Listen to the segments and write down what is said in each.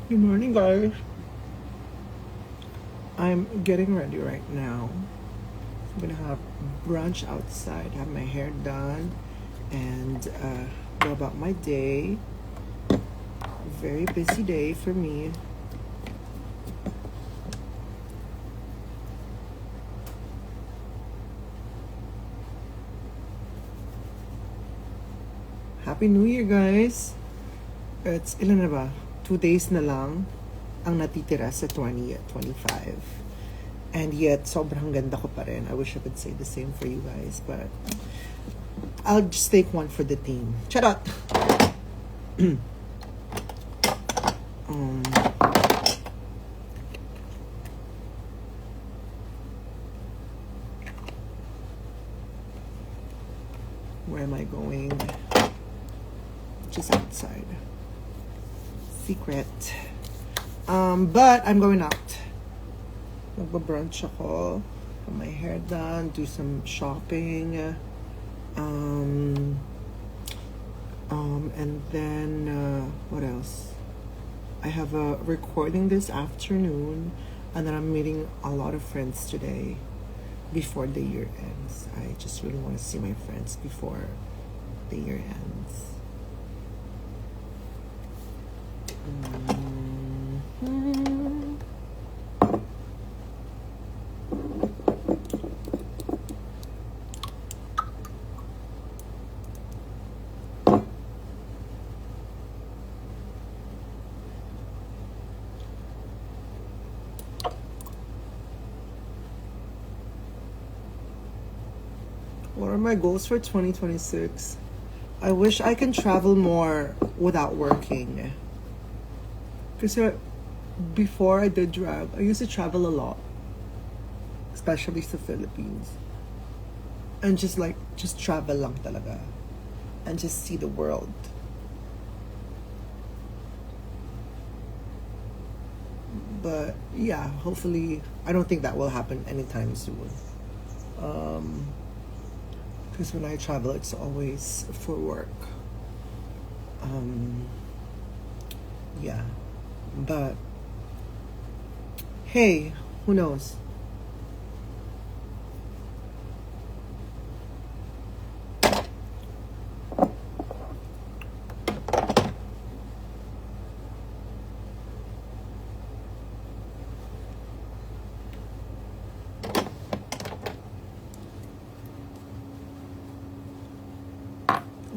Good morning, guys. I'm getting ready right now. I'm gonna have brunch outside, have my hair done, and go about my day. Very busy day for me. Happy New Year, guys! It's ilan na ba? 2 days na lang ang natitira sa 2025. And yet, sobrang ganda ko pa rin. I wish I could say the same for you guys, but I'll just take one for the team. Charot! um, where am I going? Just outside. Secret. But I'm going out. Magbabrunch ako. Have my hair done. Do some shopping. And then what else? I have a recording this afternoon, and then I'm meeting a lot of friends today before the year ends. I just really want to see my friends before the year ends. What are my goals for 2026? I wish I can travel more without working. Because before I did drag, I used to travel a lot, especially to Philippines. And just travel lang talaga. And just see the world. But yeah, hopefully, I don't think that will happen anytime soon. Because when I travel, it's always for work. Yeah. But hey, who knows?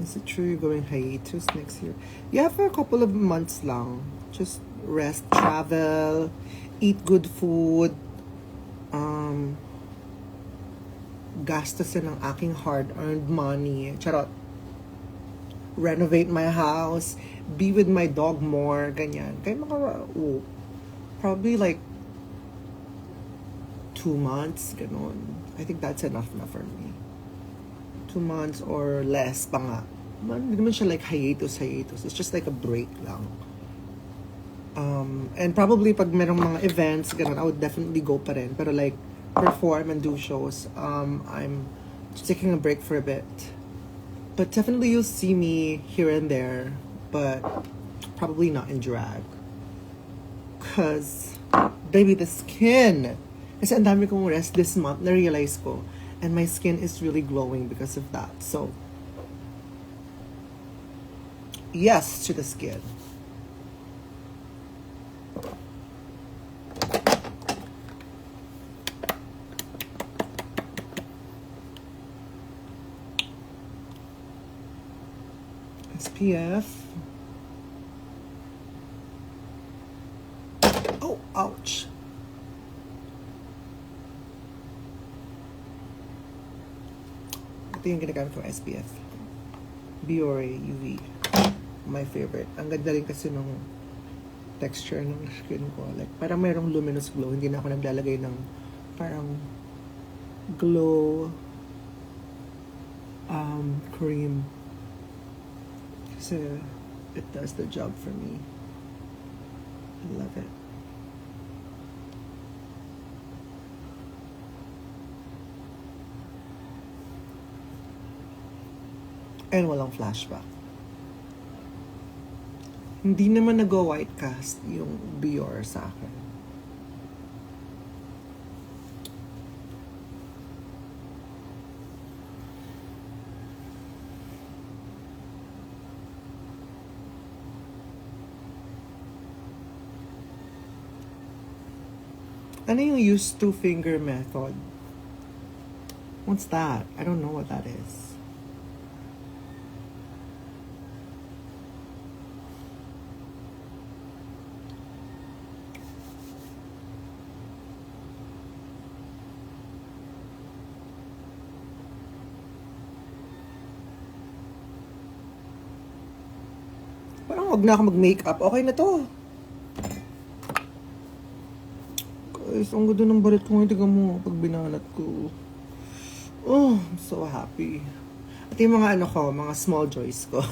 Is it true you're going hiatus next year? Yeah, for a couple of months lang. Just rest, travel, eat good food, gastusin ng aking hard-earned money. Charot. Renovate my house, be with my dog more, ganyan. Kaya probably like 2 months, ganon. I think that's enough na for me. 2 months or less pa nga. Hindi naman siya like hiatus. It's just like a break lang. And probably pag merong mga events, ganun, I would definitely go pa rin. Pero like, perform and do shows, I'm just taking a break for a bit. But definitely you'll see me here and there, but probably not in drag. Cause, baby, the skin. Kasi ang dami kong rest this month, na-realize ko. And my skin is really glowing because of that. So, yes to the skin. SPF. Oh, ouch. Ito yung ginagamit kong SPF. Biore UV. My favorite. Ang ganda rin kasi nung texture ng skin ko. Like, parang mayroong luminous glow. Hindi na ako naglalagay ng parang glow cream. Kasi it does the job for me. I love it. And walang flashback. Hindi naman nag-white cast yung Bior sa akin. Ano yung use two finger method? What's that? I don't know what that is. Parang wag na ako mag-makeup. Okay na to. Guys, ang ganda ng balat ko. Tingnan mo pag binanat ko. Oh, I'm so happy. At yung mga ano ko, mga small joys ko.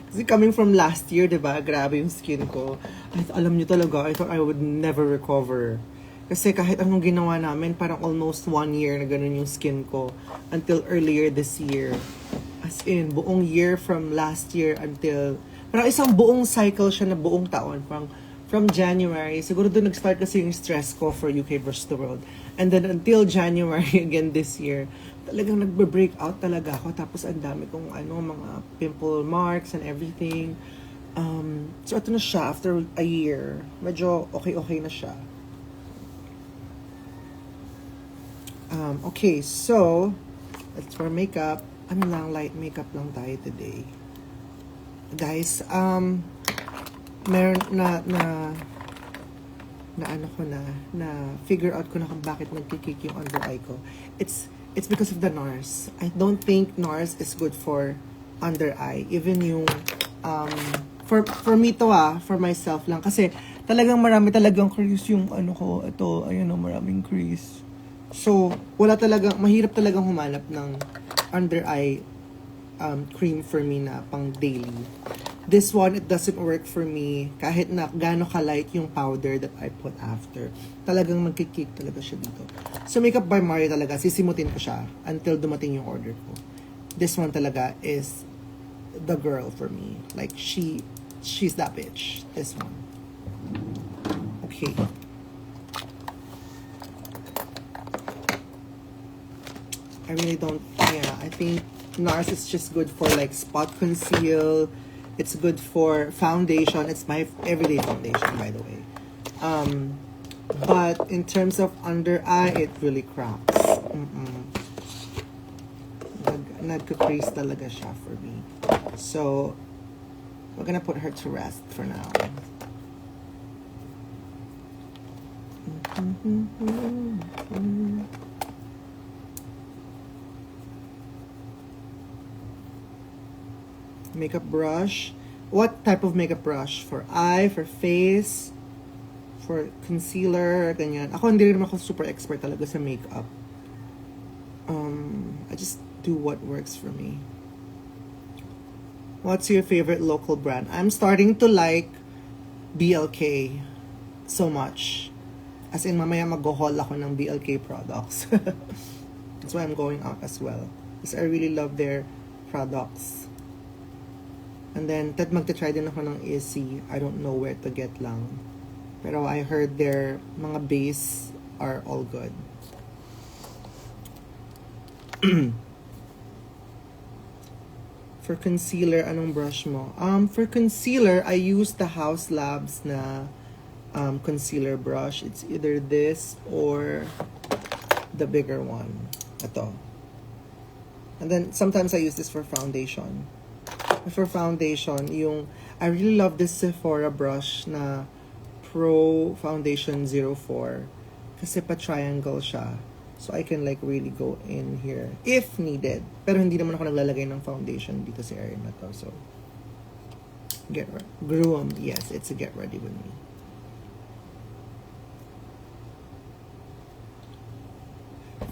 Kasi coming from last year, diba? Grabe yung skin ko. At alam nyo talaga, I thought I would never recover. Kasi kahit anong ginawa namin, parang almost 1 year na ganun yung skin ko. Until earlier this year. As in, buong year from last year until... Parang isang buong cycle siya na buong taon. Parang from January, siguro doon nag-start kasi yung stress ko for UK versus the world. And then until January again this year, talagang nagbe-break out talaga ako. Tapos ang dami kong mga pimple marks and everything. So ito na siya after a year. Medyo okay na siya. Okay, so that's for makeup. Ano lang, light makeup lang tayo today. Guys, meron na figure out ko na kung bakit nagkikik yung under eye ko. It's because of the NARS. I don't think NARS is good for under eye. Even yung for me to for myself lang kasi talagang marami talagang crease yung ko. Ito, ayun maraming crease. So, mahirap talagang humanap ng under eye cream for me na pang daily. This one, it doesn't work for me kahit na gaano ka-light yung powder that I put after. Talagang magkikik talaga siya dito. So, Makeup by Mario talaga, sisimutin ko siya until dumating yung order ko. This one talaga is the girl for me. Like, she's that bitch. This one. Okay. I really don't, I think NARS is just good for like spot conceal. It's good for foundation. It's my everyday foundation, by the way. But in terms of under eye, it really cracks. Nagka-crease talaga siya for me. So, we're gonna put her to rest for now. Makeup brush. What type of makeup brush? For eye, for face, for concealer, ganyan. Ako hindi rin ako super expert talaga sa makeup. I just do what works for me. What's your favorite local brand? I'm starting to like BLK so much. As in, mamaya mag-haul ako ng BLK products. That's why I'm going out as well. Because I really love their products. And then, magta-try din ako ng ESC. I don't know where to get lang. Pero I heard their mga base are all good. For concealer, anong brush mo? For concealer, I use the Haus Labs na concealer brush. It's either this or the bigger one. Ito. And then, sometimes I use this for foundation. For foundation, I really love this Sephora brush na Pro Foundation 04 kasi pa-triangle siya. So, I can like really go in here if needed. Pero hindi naman ako naglalagay ng foundation dito sa area na to. So, Groom. Yes, it's a get ready with me.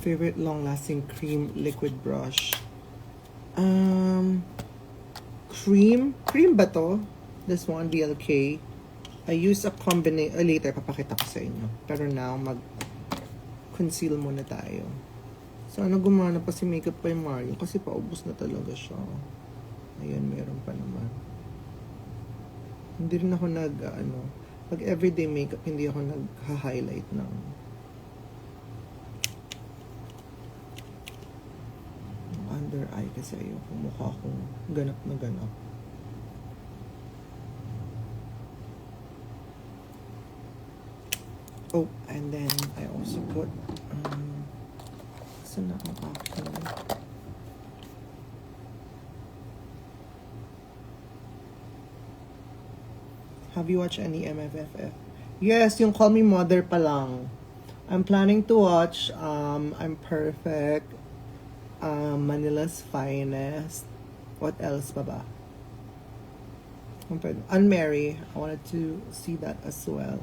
Favorite long-lasting cream liquid brush? Cream ba to? This one, BLK. I use a combination. Later, papakita ko sa inyo. Pero now, mag-conceal muna tayo. Sana gumana pa si Makeup by Mario kasi paubos na talaga siya. Ayan, meron pa naman. Hindi rin ako pag everyday makeup, hindi ako nag-highlight ng under eye kasi ayoko mukha akong ganap na ganap. Oh, and then I also put saan na ang aking have you watched any MFFF? Yes, yung Call Me Mother pa lang. I'm planning to watch I'm Perfect, Manila's Finest. What else pa ba? Unmarry. I wanted to see that as well.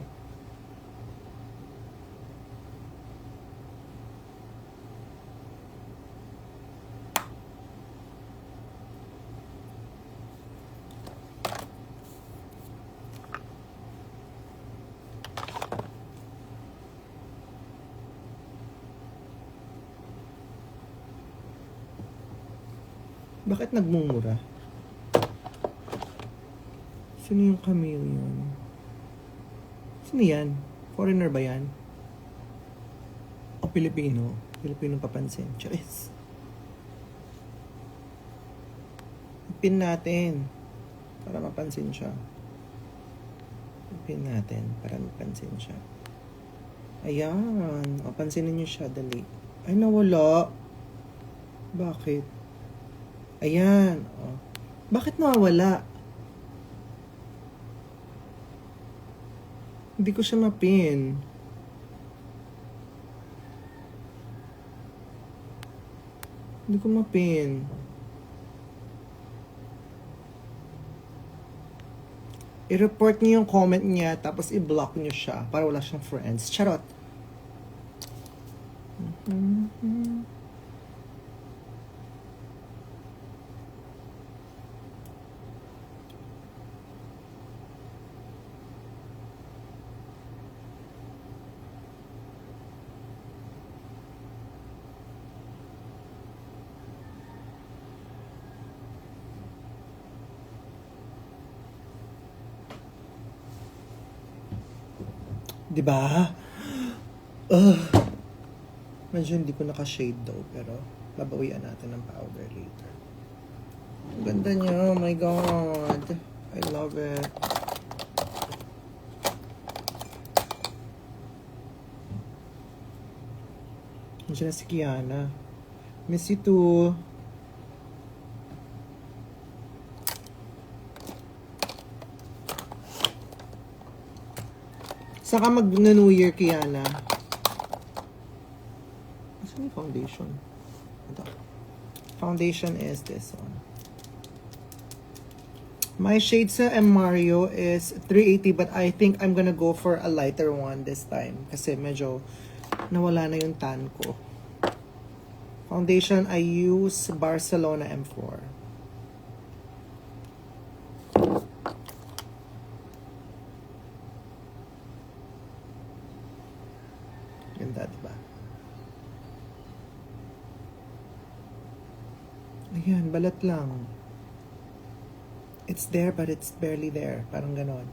Bakit nagmumura? Sino yung chameleon? Sino yan? Foreigner ba yan? O Pilipino? Pilipino papansin. Charis. Pin natin. Para mapansin siya. Pin natin. Para mapansin siya. Ayan. O, pansinin niyo siya. Dali. Ay, nawala. Bakit? Ayan. Oh. Bakit nawawala? Hindi ko siya mapin. Hindi ko mapin. I-report niyo yung comment niya tapos i-block niyo siya para wala siyang friends. Charot. Diba? Medyo hindi ko naka-shade daw, pero babawian natin ng powder later. Ang ganda niya, oh my god. I love it. Nandiyan na si Kiana. Miss you too. Saka mag-New Year, Kiana. Saan yung foundation? Ito. Foundation is this one. My shade sa M. Mario is 380, but I think I'm gonna go for a lighter one this time. Kasi medyo nawala na yung tan ko. Foundation, I use Barcelona M4. Ganda, diba? Ayan, balat lang. It's there, but it's barely there. Parang ganon.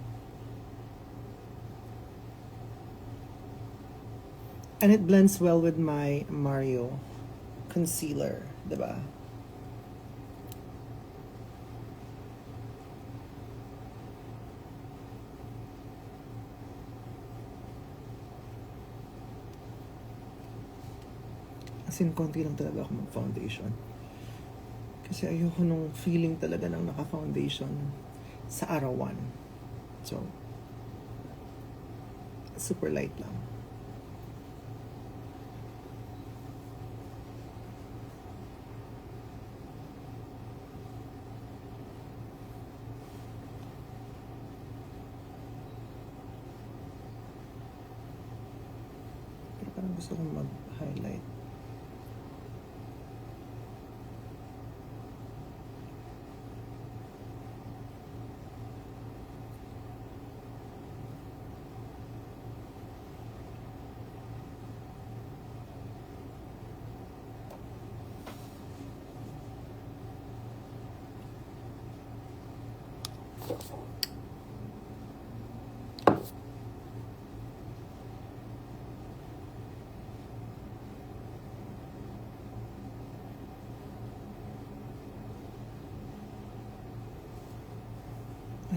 And it blends well with my Mario concealer, diba? As in, konti lang talaga ako mag-foundation. Kasi ayoko nung feeling talaga ng naka-foundation sa arawan. So, super light lang. Pero parang gusto kong mag-highlight.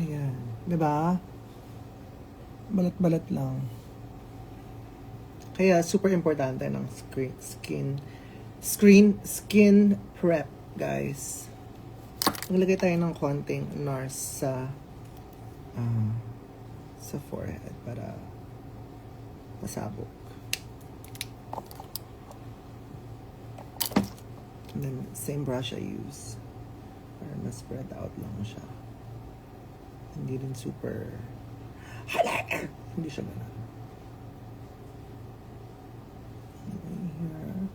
Ayan. Diba? Balat-balat lang. Kaya super importante ng skin prep, guys. Maglagay tayo ng konting NARS sa forehead para masabog. And then, same brush I use. Para ma-spread out lang siya. Hindi rin super... Hindi siya ganun. Here.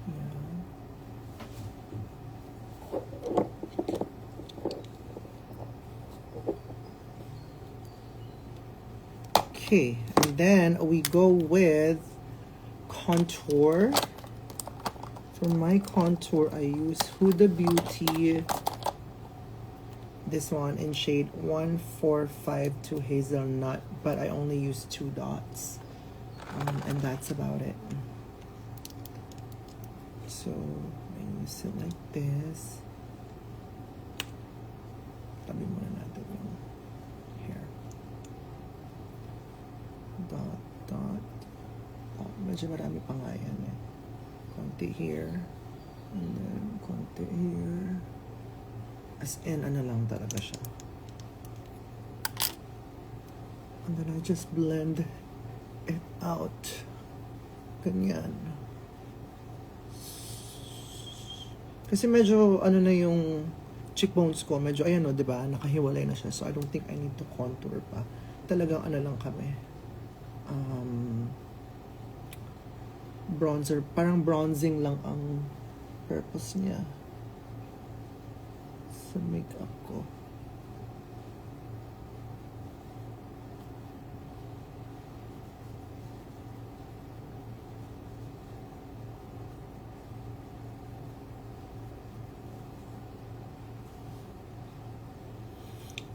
Yeah. Okay, and then we go with contour. For my contour, I use Huda Beauty. This one in shade 1452 Hazelnut, but I only use 2 dots. And that's about it. So, I use it like this. Tabi muna natin yung hair. Dot, dot. Oh, medyo marami pa nga yan eh. Konti here. And then, konti here. As in, ano lang talaga siya. And then I just blend it out. Ganyan. Kasi medyo, ano na yung cheekbones ko. Medyo, ayan o, diba? Nakahiwalay na siya. So, I don't think I need to contour pa. Talagang ano lang kami. Bronzer. Parang bronzing lang ang purpose niya sa makeup ko.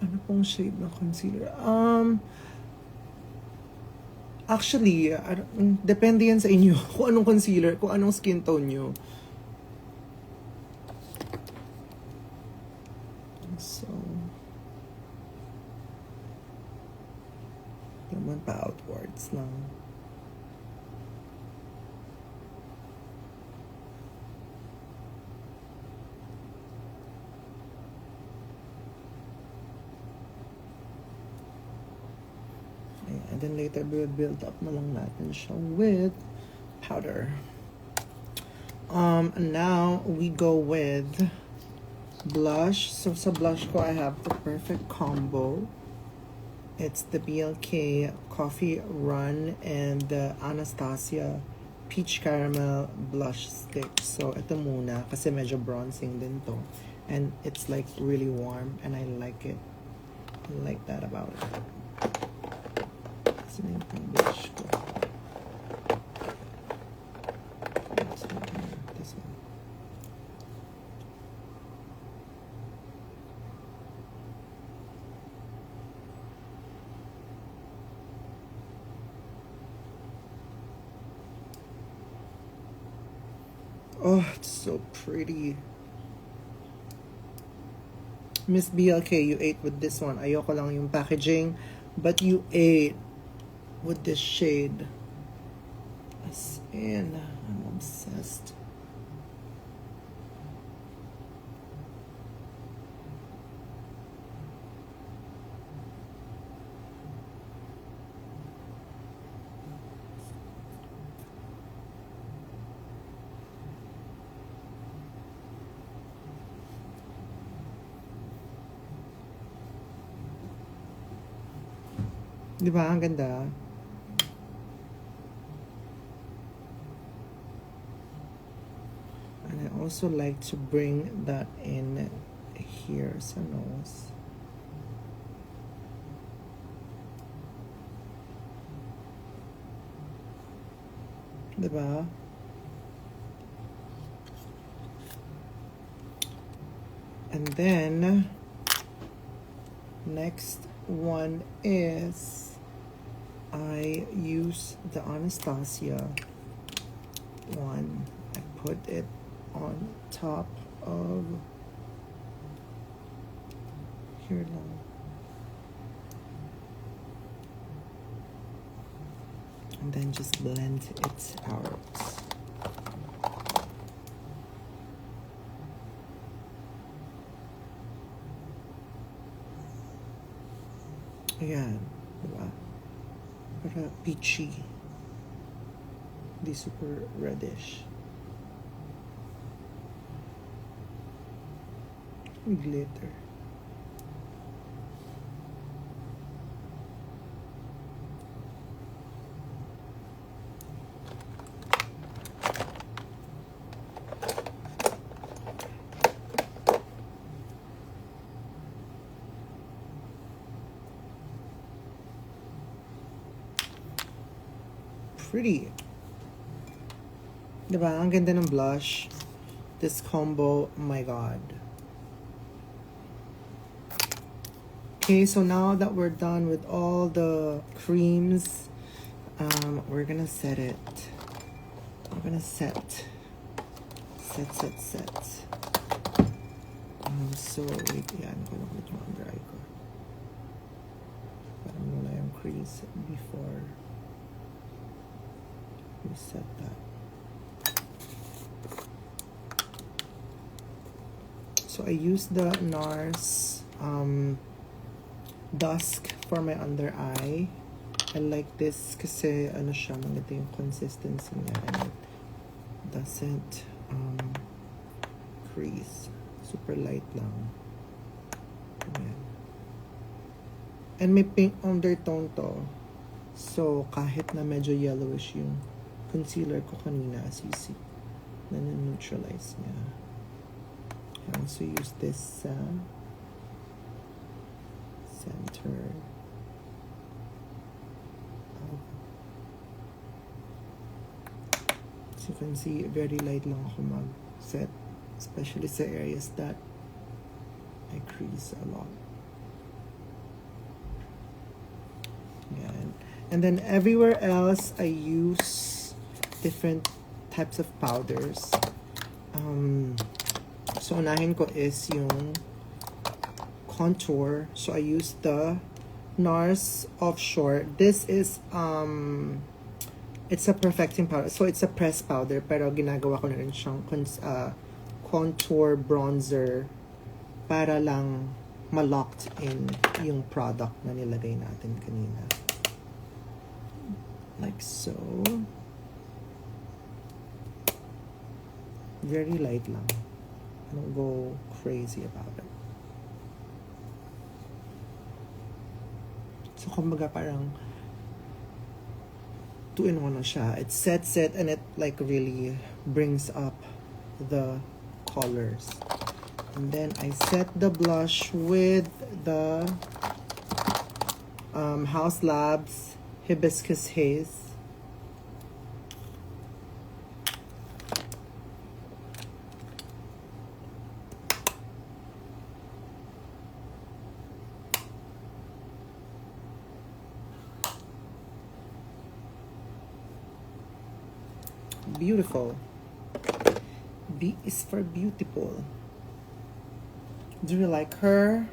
Ano pong shade ng concealer? Actually, depende yan sa inyo kung anong concealer, kung anong skin tone nyo. So, naman pa outwards lang. And then later, we'll build up na lang natin siya with powder. Now, we go with blush. So, sa blush ko, I have the perfect combo. It's the BLK Coffee Run and the Anastasia Peach Caramel Blush Stick. So, ito muna, kasi medyo bronzing din to. And it's like really warm, and I like it. I like that about it. Sino yung pang blush ko? This one. Oh, it's so pretty. Miss BLK, you ate with this one. Ayoko lang yung packaging, but you ate with this shade. As in, I'm obsessed. Di ba? Ang ganda. And I also like to bring that in here sa nose. Di ba? And then, next one is I use the Anastasia one. I put it on top of here lang. And then just blend it out. Ayan, diba? Para peachy. Hindi super reddish. Glitter. Pretty. Diba? Ang ganda ng blush. This combo, oh my god. Okay, so now that we're done with all the creams, we're gonna set it. We're gonna set. So, wait, yan. Ko lang ulit yung under eye ko. Parang wala yung crease before we set that. So, I used the NARS Dusk for my under eye. I like this kasi ano siya, maganda yung consistency niya and it doesn't crease. Super light lang. Ayan. And may pink undertone to. So, kahit na medyo yellowish yung concealer ko kanina, as you see, na-neutralize niya. I also use this center. As you can see, very light lang ako mag-set. Especially sa areas that I crease a lot. Yan. And then everywhere else, I use different types of powders. So, unahin ko is yung contour. So, I use the NARS Offshore. This is, it's a perfecting powder. So, it's a pressed powder. Pero ginagawa ko na rin siyang contour bronzer para lang ma-locked in yung product na nilagay natin kanina. Like so. Very light lang. I don't go crazy about it. So, kumbaga parang 2-in-1 na siya. It sets it and it like really brings up the colors. And then I set the blush with the Haus Labs Hibiscus Haze. Beautiful. B is for beautiful. Do you like her?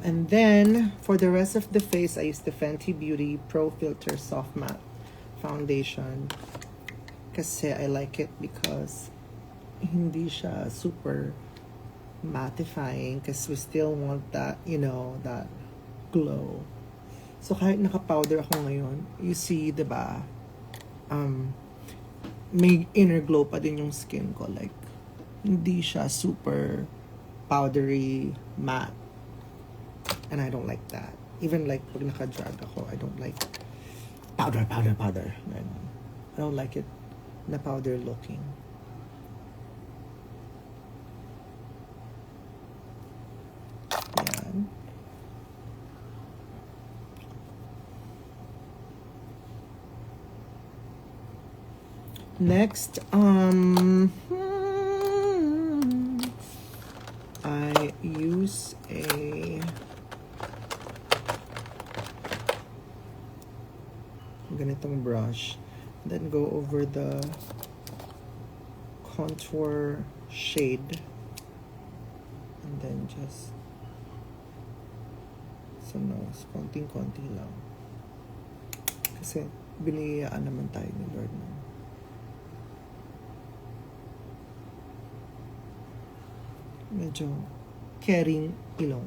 And then for the rest of the face, I use the Fenty Beauty Pro Filter Soft Matte Foundation. Kasi I like it because hindi siya super mattifying because we still want that, you know, that glow. So kahit naka-powder ako ngayon, you see, diba? May inner glow pa din yung skin ko. Like, hindi siya super powdery, matte. And I don't like that. Even like, pag naka-drag ako, I don't like powder. I don't like it na powder looking. Yan. Next, I use a ganitong brush, then go over the contour shade, and then just sa nose. Konting-konti lang. Kasi biniyayaan naman tayo ni Lord na medyo caring ilong.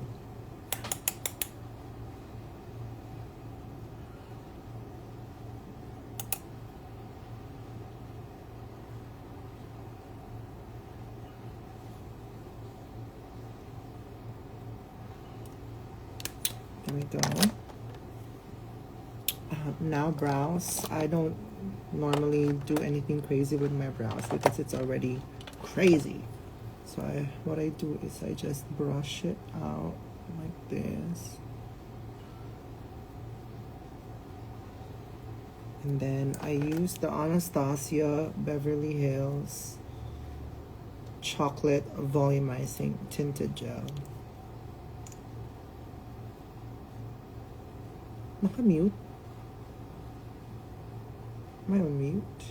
There we go. Now brows. I don't normally do anything crazy with my brows because it's already crazy. So what I do is I just brush it out like this. And then I use the Anastasia Beverly Hills Chocolate Volumizing Tinted Gel. Naka-mute? Am I on mute?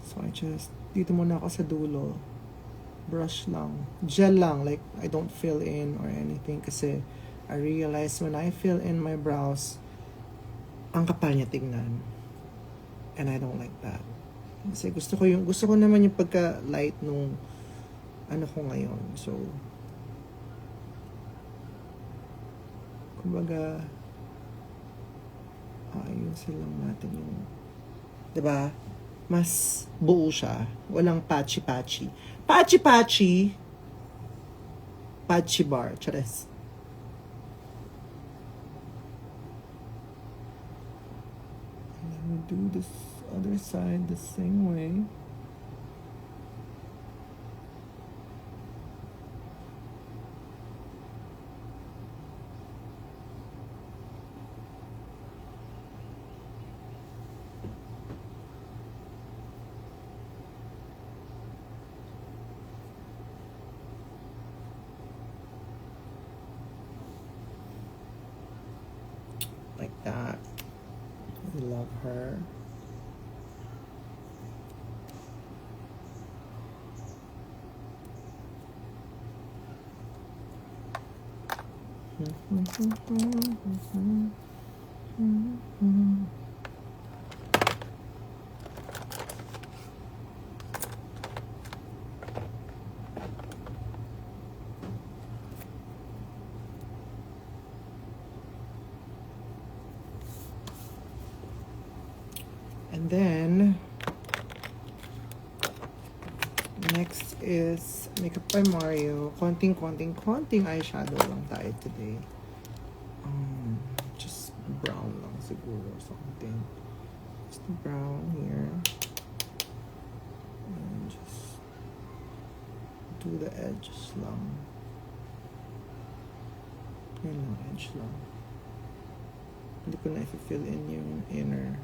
So I just, dito muna ako sa dulo. Brush lang. Gel lang. Like, I don't fill in or anything kasi I realize when I fill in my brows, ang kapal niya tingnan. And I don't like that. Kasi gusto ko naman yung pagka-light nung ano ko ngayon. So, kumbaga, ayusin lang natin yung, diba? Mas buo siya. Walang patchy-patchy. Patchy-patchy. Patchy bar. Chares. And then we do this other side the same way. Like that. I love her. And then next is Makeup by Mario. Konting eyeshadow lang tayo today. Just brown lang siguro or something. Just brown here. And just do the edges lang. Yun lang, edge lang. Hindi ko na i-fill in yung inner.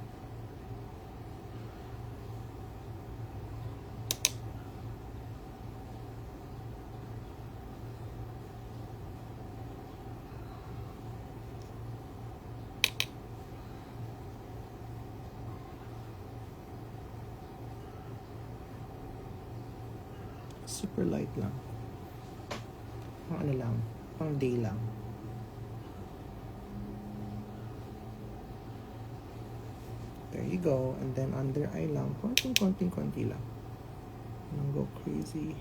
Super light lang. Pang ano lang. Pang day lang. There you go. And then under eye lang. Konti lang. Don't go crazy.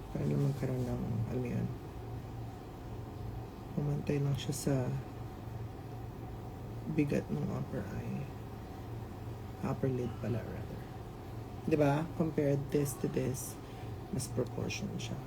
Para naman magkaroon ng, alam mo yun, pumantay lang siya sa bigat ng upper eye. Upper lid pala rather. Diba? Compare this to this, mas proportion siya.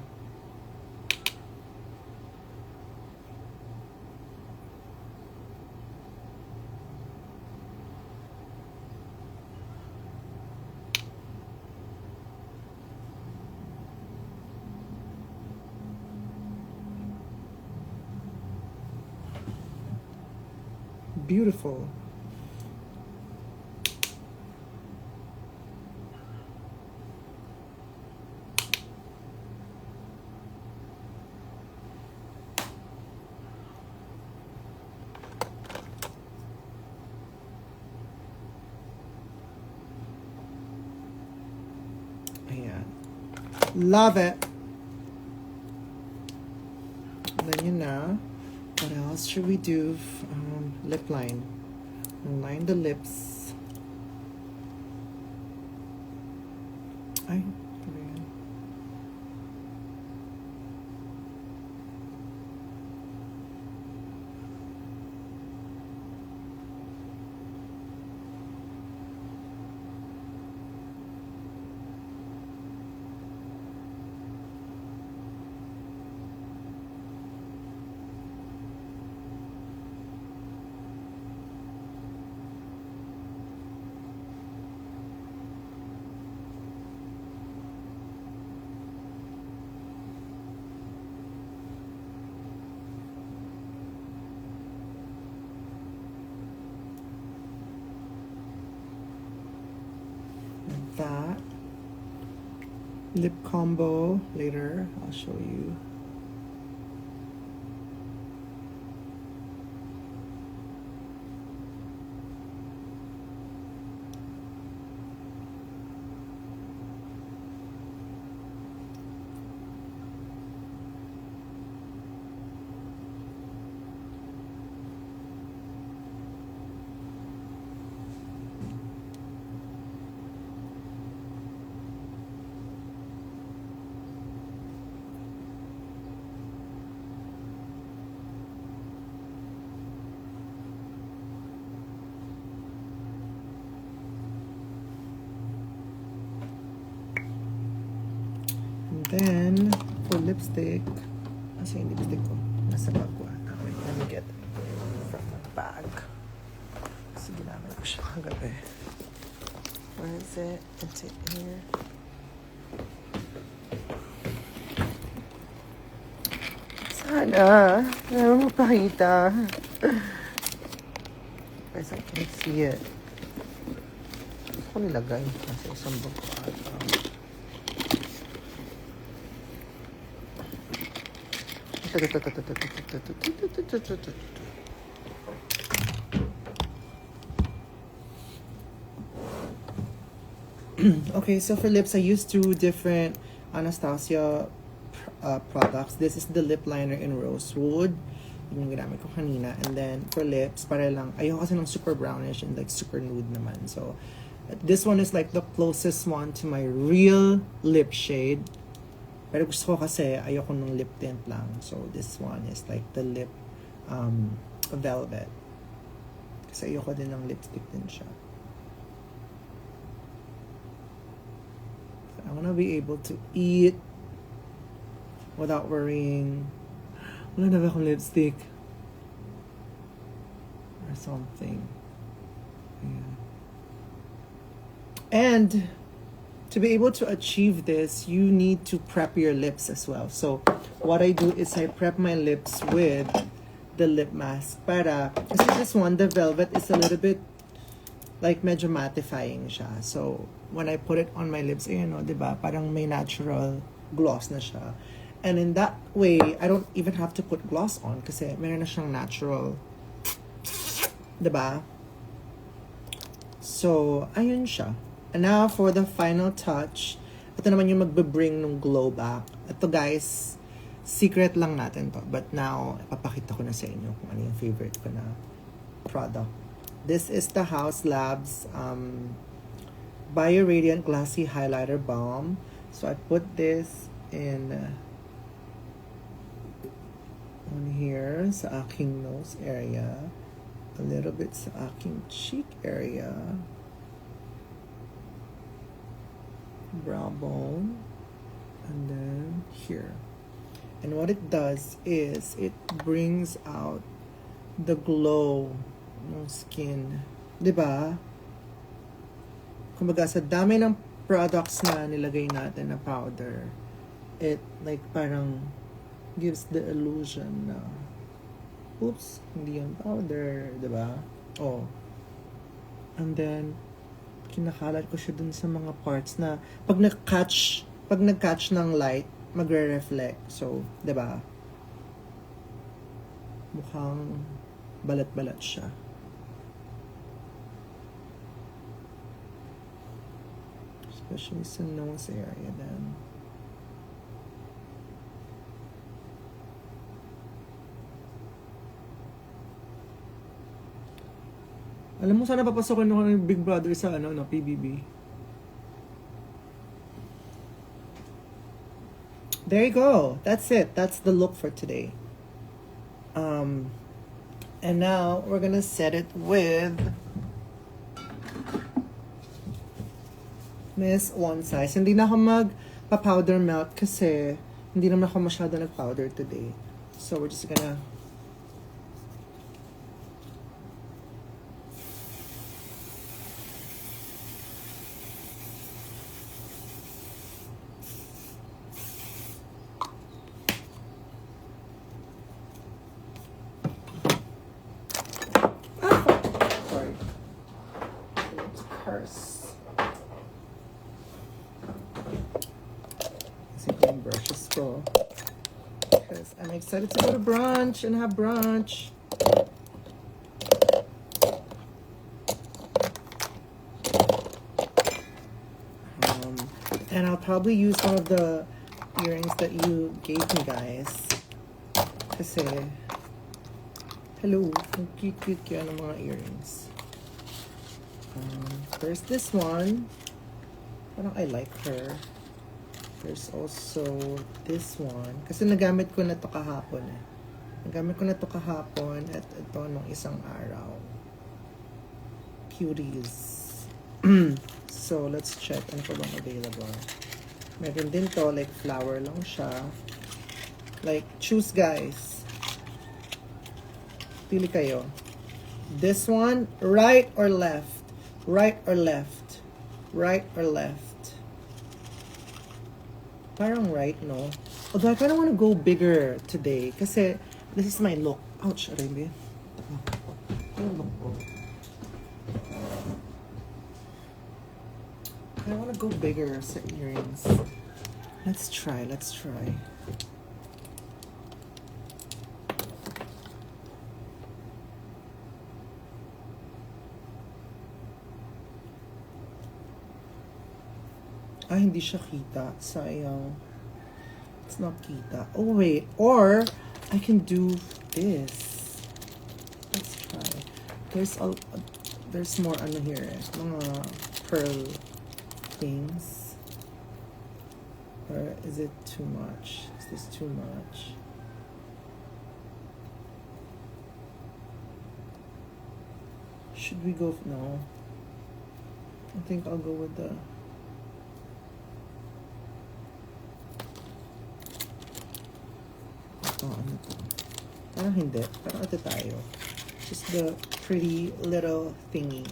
Beautiful. Ayan. Love it. And then yun na. What else should we do? Lip line. Line the lips. Ay, ayan. That lip combo later I'll show you. Then, for lipstick, nasa yung lipstick ko? Nasa bag ko. Wait, let me get it from the bag. Kasi ginamit ko siya kagabi. Where is it? It's it here. Sana. Meron mo pakita. Guys, I can't see it. Saan ko nilagay? Nasa isang bag ko ata. Okay, so for lips, I used two different Anastasia products. This is the lip liner in Rosewood. Yun yung ginamit ko kanina. And then for lips, para lang, ayoko kasi ng super brownish and like super nude naman. So this one is like the closest one to my real lip shade. Pero gusto ko kasi ayoko ng lip tint lang. So this one is like the lip velvet. Kasi ayoko din ng lipstick din siya. So I wanna be able to eat without worrying. Wala na ba akong lipstick? Or something. Yeah. And to be able to achieve this, you need to prep your lips as well. So what I do is I prep my lips with the lip mask. Para, kasi this one, the velvet is a little bit like medyo mattifying siya. So when I put it on my lips, ayun o, diba? Parang may natural gloss na siya. And in that way, I don't even have to put gloss on kasi meron na siyang natural, diba? So, ayun siya. And now, for the final touch, ito naman yung magbe-bring ng glow back. Ito guys, secret lang natin to. But now, ipapakita ko na sa inyo kung ano yung favorite ko na product. This is the Haus Labs Bio Radiant Glassy Highlighter Balm. So, I put this in on here sa aking nose area. A little bit sa aking cheek area. Brow bone, and then here. And what it does is it brings out the glow ng skin. Diba? Kumbaga sa dami ng products na nilagay natin na powder, it like parang gives the illusion na oops, hindi yung powder, diba? Oh. And then kinakalat ko siya dun sa mga parts na pag nag-catch ng light, magre-reflect. So, 'di ba? Mukhang balat-balat siya. So, Especially sa nose area then. Alam mo, sana papasokin ako ng Big Brother sa PBB. There you go. That's it. That's the look for today. And now we're gonna set it with Miss One Size. Hindi na ako magpa-powder melt kasi hindi naman ako masyado nag-powder today. So we're just gonna brushes ko because I'm excited to go to brunch and have brunch. And I'll probably use one of the earrings that you gave me, guys. Kasi hello, ang cute yan ng mga earrings. There's this one. Parang I like her. There's also this one. Kasi nagamit ko na to kahapon eh. Nagamit ko na to kahapon at ito nung isang araw. Cuties. So, let's check ano pa bang available. Meron din to, like flower lang siya. Like, choose guys. Pili kayo. This one, right or left? Right or left? Right or left? Parang right, no? Although I kind of want to go bigger today kasi this is my look. Ouch, Arabi. I want to go bigger sa earrings. Let's try. Ah, hindi siya kita. Sayang. It's not kita. Oh, wait. Or, I can do this. Let's try. There's more ano here. Mga pearl things. Or is it too much? Is this too much? Should we go? No. I think I'll go with the... ano to? Parang hindi. Parang ito tayo. Just the pretty little thingy.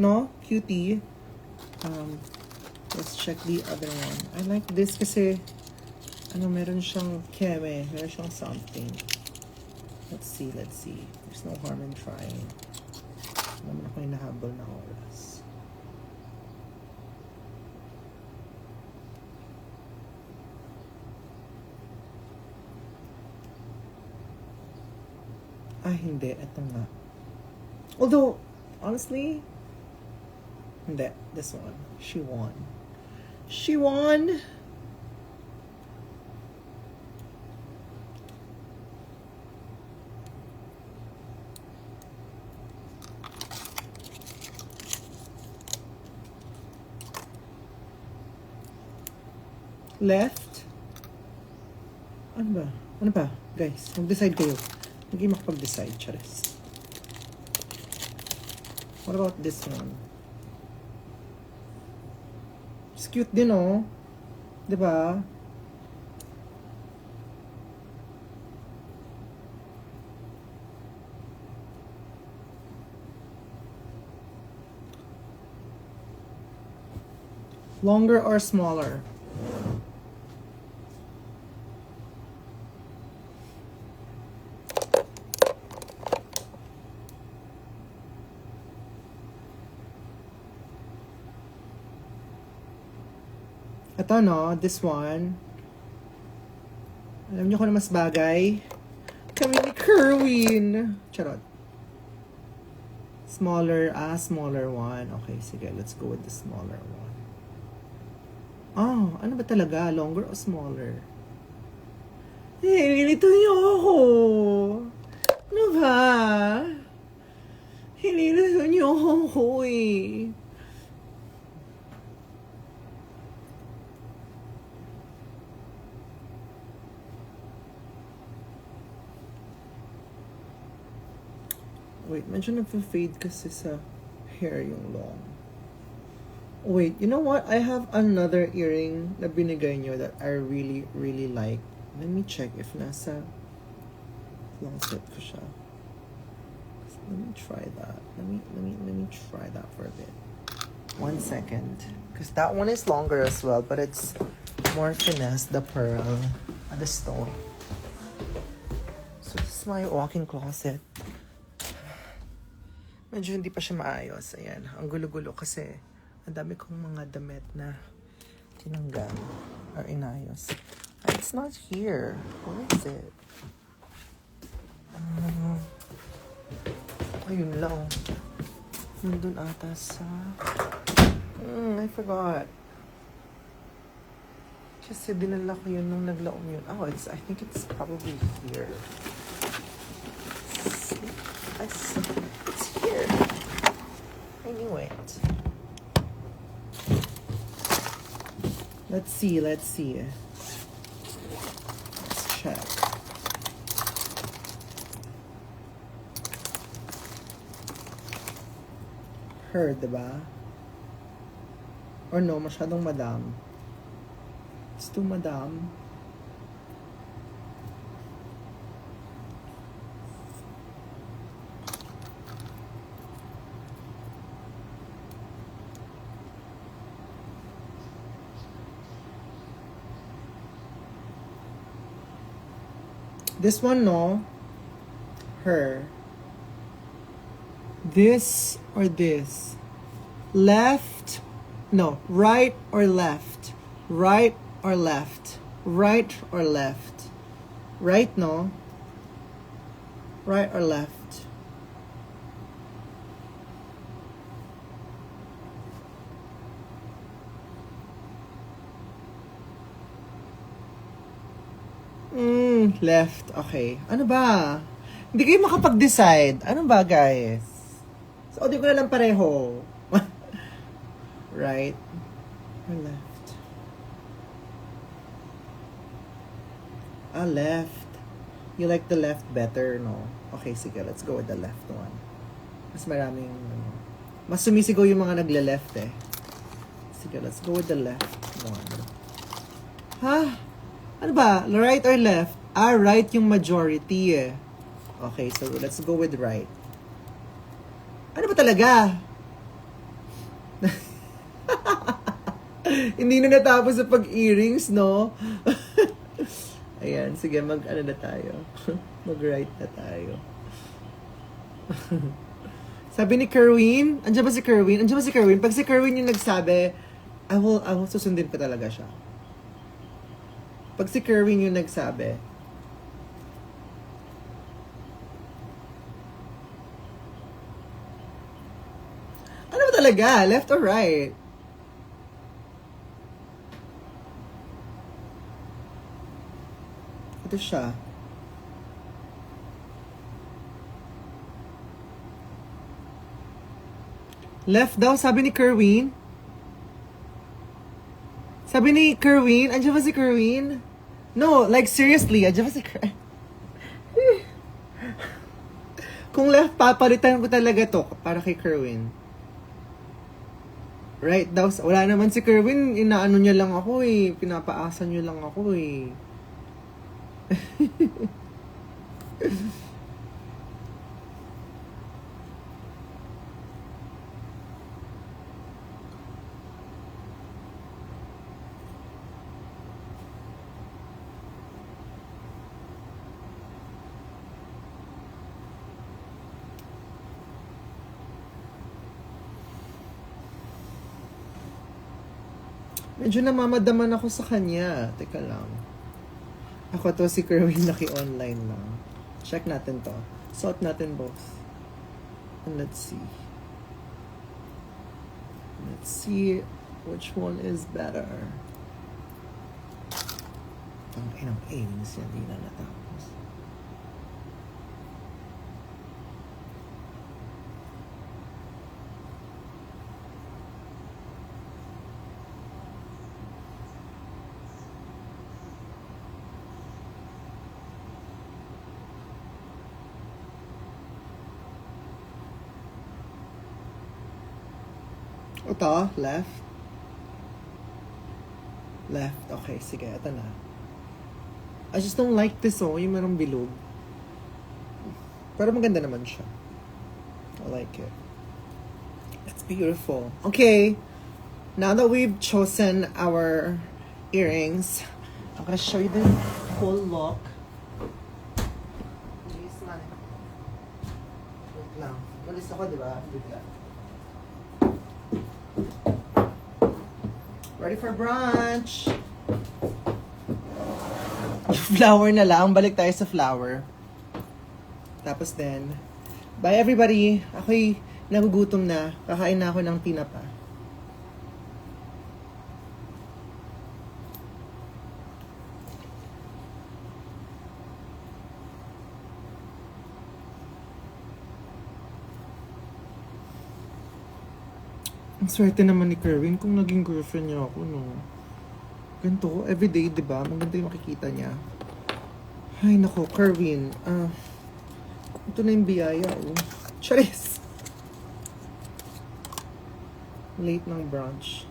No? Cutie. Let's check the other one. I like this kasi meron siyang keme. Meron siyang something. Let's see. There's no harm in trying. Naman ako hinahabol na oras. Ah, hindi. Ito nga. Although, honestly, hindi. This one. She won. Left. Ano ba? Guys, mag-decide kayo. Hindi makapag-decide, charis. What about this one? It's cute din, oh. Diba? Longer or smaller? Ito no, this one. Alam niyo kung ano mas bagay? Kami ni Kerwin. Charot. Smaller one. Okay, sige, let's go with the smaller one. Oh, ano ba talaga? Longer or smaller? Nilito niyo ako. Ano ba? Hinilito niyo ako eh. Wait, medyo nag-fade kasi sa hair yung long. Wait, you know what? I have another earring na binigay nyo that I really, really like. Let me check if nasa closet ko siya. Let me try that. Let me try that for a bit. 1 second. Because that one is longer as well, but it's more finesse, the pearl, the stone. So this is my walk-in closet. Medyo hindi pa siya maayos. Ayan. Ang gulo-gulo kasi ang dami kong mga damit na tinanggal or inayos. It's not here. Where is it? Ayun lang. Nandun ata sa... I forgot. Kasi dinala ko yun nung naglaom yun. Oh, I think it's probably here. It's here. I knew it. Let's see. Let's check. Her, diba? Or no, masyadong madam. It's too madam. This one, no. Her. This or this. Left. No. Right or left. Right or left. Right or left. Right, no. Right or left. Left. Okay. Ano ba? Hindi kayo makapag-decide. Ano ba, guys? So, di ko na lang pareho. Right or left? Left. You like the left better, no? Okay, sige. Let's go with the left one. Mas maraming, mas sumisigaw yung mga nagle-left eh. Sige, let's go with the left one. Ha? Ano ba? Right or left? Right yung majority eh. Okay, so let's go with right. Ano ba talaga? Hindi na natapos sa pag-earrings, no? Ayan, sige, mag-ano na tayo. Mag-right na tayo. Sabi ni Kerwin, andiyan ba si Kerwin? Andiyan ba si Kerwin? Pag si Kerwin yung nagsabi, I will susundin ko talaga siya. Pag si Kerwin yung nagsabi, ano ba talaga? Left or right? Ito siya. Left daw, sabi ni Kerwin. Sabi ni Kerwin, andiyan ba si Kerwin? No, like seriously, andiyan ba si Kerwin? Kung left, papalitan ko talaga to para kay Kerwin. Right daw, wala naman si Kerwin, inaano niya lang ako eh, pinapaasa niyo lang ako eh. Medyo namamadaman ako sa kanya. Teka lang. Ako to, si Kerwin, naki-online lang. Check natin to. Suot natin both. And let's see. Let's see which one is better. Ang inang AIDS yan, di na natapos. Ito, left. Left. Okay, sige. Ito na. I just don't like this, oh. Yung merong bilog. Pero maganda naman siya. I like it. It's beautiful. Okay. Now that we've chosen our earrings, I'm gonna show you the full look. Please, man. Wait lang. Malis ako, di ba? Bigla. Ready for brunch! Flower na lang. Balik tayo sa flower. Tapos then, bye everybody. Ako'y nagugutom na. Kakain na ako ng tinapa. Ang swerte naman ni Kerwin kung naging girlfriend niya ako, no? Ganito, everyday, di ba? Maganda yung makikita niya. Ay, nako, Kerwin. Ito na yung biyaya, oh. Charis! Late ng brunch.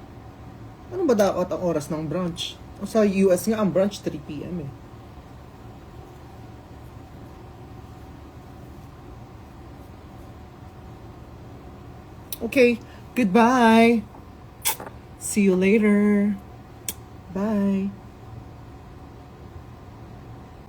Ano ba dapat ang oras ng brunch? Sa US nga, ang brunch 3 p.m. eh. Okay, goodbye. See you later. Bye.